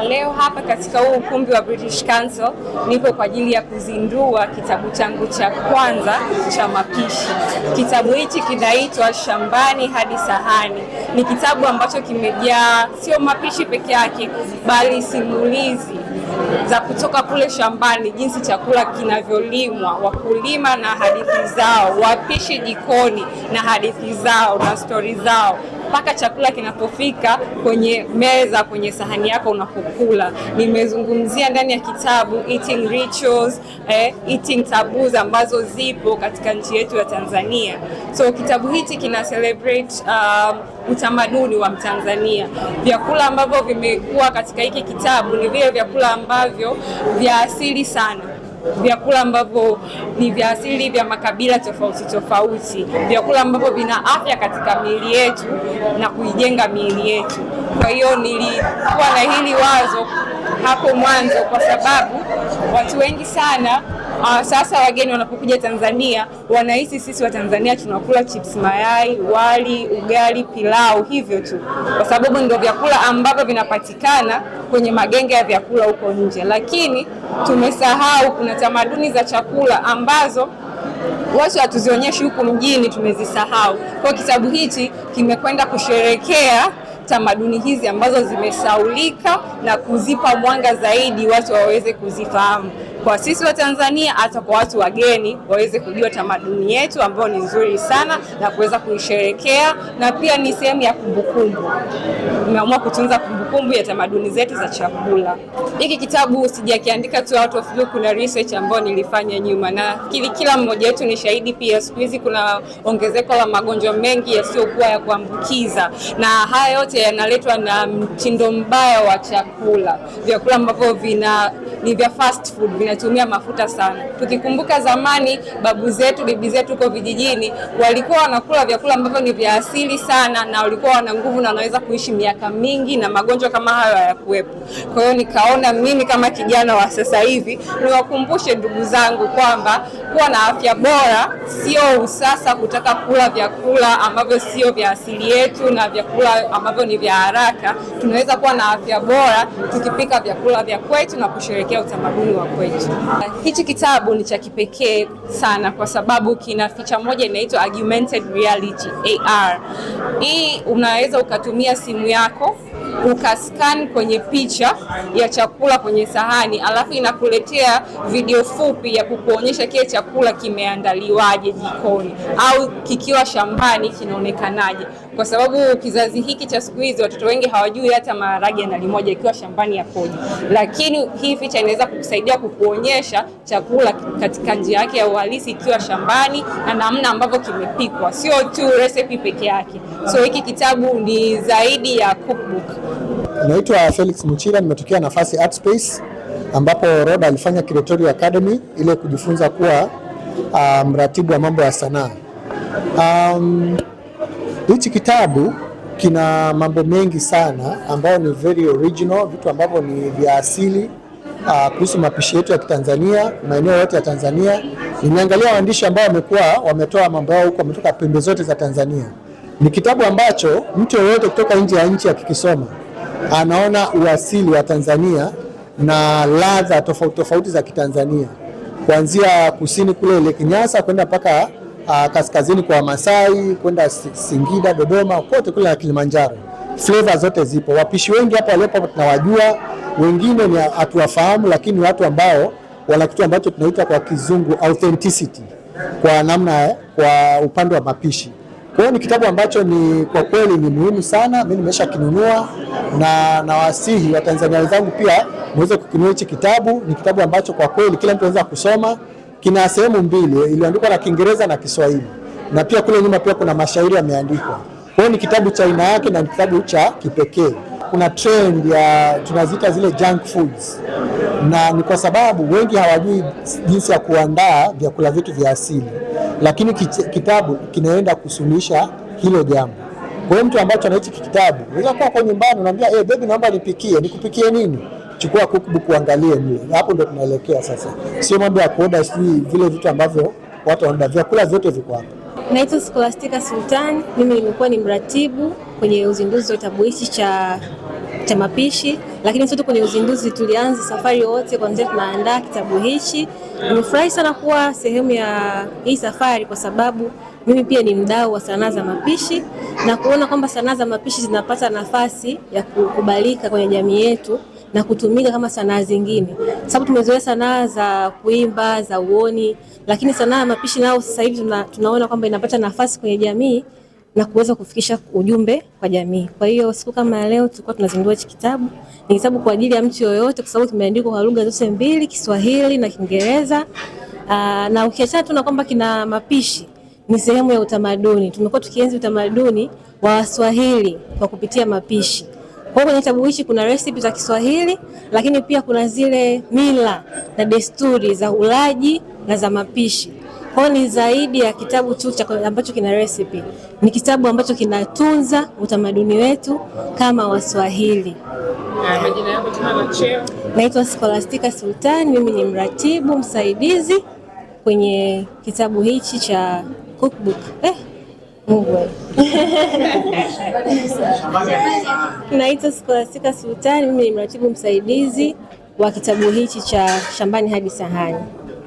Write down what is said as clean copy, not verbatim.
Leo hapa katika huu ukumbi wa British Council nipo kwa ajili ya kuzindua kitabu changu cha kwanza cha mapishi. Kitabu hichi kinaitwa Shambani Hadi Sahani. Ni kitabu ambacho kimejaa sio mapishi peke yake, bali simulizi za kutoka kule shambani, jinsi chakula kinavyolimwa, wakulima na hadithi zao, wapishi jikoni na hadithi zao na stori zao, mpaka chakula kinapofika kwenye meza, kwenye sahani yako unapokula. Nimezungumzia ndani ya kitabu eating rituals, eating taboos ambazo zipo katika nchi yetu ya Tanzania. So kitabu hichi kina celebrate utamaduni wa Mtanzania. Vyakula ambavyo vimekuwa katika hiki kitabu ni vile vyakula ambavyo vya asili sana, vyakula ambavyo ni vya asili vya makabila tofauti tofauti, vyakula ambavyo vina afya katika miili yetu na kuijenga miili yetu. Kwa hiyo nilikuwa na hili wazo hapo mwanzo kwa sababu watu wengi sana sasa wageni wanapokuja Tanzania wanahisi sisi wa Tanzania tunakula chips, mayai, wali, ugali, pilau, hivyo tu, kwa sababu ndio vyakula ambavyo vinapatikana kwenye magenge ya vyakula huko nje. Lakini tumesahau kuna tamaduni za chakula ambazo watu hatuzionyeshi huku mjini, tumezisahau. Kwa kitabu hichi kimekwenda kusherekea tamaduni hizi ambazo zimesaulika na kuzipa mwanga zaidi watu waweze kuzifahamu, kwa sisi wa Tanzania hata kwa watu wageni waweze kujua tamaduni yetu ambayo ni nzuri sana na kuweza kuisherekea, na pia ni sehemu ya kumbukumbu. Nimeamua kutunza kumbukumbu ya tamaduni zetu za chakula. Hiki kitabu sijakiandika tu out of look, kuna research ambayo nilifanya nyuma, na kila mmoja wetu ni shahidi pia. Siku hizi kuna ongezeko la magonjwa mengi yasiyokuwa ya kuambukiza, na haya yote yanaletwa na mtindo mbaya wa chakula. Vyakula ambavyo ni vya fast food, vinatumia mafuta sana. Tukikumbuka zamani babu zetu, bibi zetu huko vijijini walikuwa wanakula vyakula ambavyo ni vya asili sana, na walikuwa wana nguvu na wanaweza kuishi miaka mingi na magonjwa kama hayo hayakuwepo. Kwa hiyo nikaona mimi kama kijana wa sasa hivi niwakumbushe ndugu zangu kwamba kuwa na afya bora sio usasa kutaka kula vyakula ambavyo sio vya asili yetu na vyakula ambavyo ni vya haraka. Tunaweza kuwa na afya bora tukipika vyakula vya kwetu na kusherehekea utamaduni wa kwetu. Hichi kitabu ni cha kipekee sana kwa sababu kina feature moja inaitwa augmented reality, AR. Hii unaweza ukatumia simu yako ukascan kwenye picha ya chakula kwenye sahani, alafu inakuletea video fupi ya kukuonyesha kile chakula kimeandaliwaje jikoni au kikiwa shambani kinaonekanaje, kwa sababu kizazi hiki cha siku hizi watoto wengi hawajui hata maharage yanalimwaje ikiwa shambani yakoje. Lakini hii feature inaweza kukusaidia kukuonyesha chakula katika njia yake ya uhalisi ikiwa shambani na namna ambavyo kimepikwa, sio tu recipe peke yake. So hiki kitabu ni zaidi ya cookbook. Naitwa Felix Muchira, nimetokea Nafasi Art Space ambapo Roda alifanya Curatorial Academy ile kujifunza kuwa mratibu wa mambo ya sanaa. Hichi kitabu kina mambo mengi sana ambayo ni very original, vitu ambavyo ni vya asili kuhusu mapishi yetu ya Kitanzania, maeneo yote ya Tanzania. Nimeangalia waandishi ambao wametoa mambo yao huko, wametoka pembe zote za Tanzania. Ni kitabu ambacho mtu yeyote kutoka nje ya nchi akikisoma anaona uasili wa Tanzania na ladha tofauti tofauti za Kitanzania, kuanzia kusini kule Lake Nyasa kwenda mpaka kaskazini kwa Masai, kwenda Singida, Dodoma, kote kule na Kilimanjaro. Flavor zote zipo. Wapishi wengi hapa walipo tunawajua, wengine ni hatuwafahamu, lakini watu ambao wana kitu ambacho tunaita kwa kizungu authenticity kwa namna kwa upande wa mapishi. Kwa hiyo ni kitabu ambacho ni kwa kweli ni muhimu sana. Mimi nimesha kinunua na nawasihi Watanzania wenzangu pia muweze kukinunua hichi kitabu. Ni kitabu ambacho kwa kweli kila mtu anaweza kusoma. Kina sehemu mbili, iliandikwa na Kiingereza na Kiswahili, na pia kule nyuma pia kuna mashairi yameandikwa. Kwa hiyo ni kitabu cha aina yake na ni kitabu cha kipekee. Kuna trend ya tunazita zile junk foods, na ni kwa sababu wengi hawajui jinsi ya kuandaa vyakula vitu vya asili, lakini kitabu kinaenda kusuluhisha hilo jambo. Kwa hiyo mtu ambacho anaichi kitabu unaweza kuwa kwa nyumbani unamwambia baby naomba nikupikie nini? Chukua cookbook uangalie mle. Hapo ndo tunaelekea sasa. Sio mambo ya kuoda vile vitu ambavyo watu wanaenda, vyakula vyote viko hapa. Naitwa Scholastica Sultan. Mimi nimekuwa ni mratibu kwenye uzinduzi wa kitabu hichi cha cha mapishi, lakini sote kwenye uzinduzi tulianza safari wote kuanzia tunaandaa kitabu hichi. Nimefurahi sana kuwa sehemu ya hii safari kwa sababu mimi pia ni mdau wa sanaa za mapishi na kuona kwamba sanaa za mapishi zinapata nafasi ya kukubalika kwenye jamii yetu na kutumika kama sanaa zingine, sababu tumezoea sanaa za kuimba, za uoni, lakini sanaa ya mapishi nao sasa hivi tunaona kwamba inapata nafasi kwenye jamii na kuweza kufikisha ujumbe kwa jamii. Kwa hiyo siku kama leo tulikuwa tunazindua hiki kitabu. Ni kitabu kwa ajili ya mtu yoyote kwa sababu kimeandikwa kwa lugha zote mbili, Kiswahili na Kiingereza. Na ukiachana tu na kwamba kina mapishi, ni sehemu ya utamaduni. Tumekuwa tukienzi utamaduni wa Waswahili kwa kupitia mapishi. Kwa kwenye kitabu hichi kuna recipe za Kiswahili, lakini pia kuna zile mila na desturi za ulaji na za mapishi. Kwa ni zaidi ya kitabu tu ambacho kina recipe. Ni kitabu ambacho kinatunza utamaduni wetu kama Waswahili. Majina yako tena na cheo? Naitwa Scholastica Sultan, mimi ni mratibu msaidizi kwenye kitabu hichi cha cookbook. Mungu. Naitwa Scholastica Sultan, mimi ni mratibu msaidizi wa kitabu hichi cha Shambani Hadi Sahani.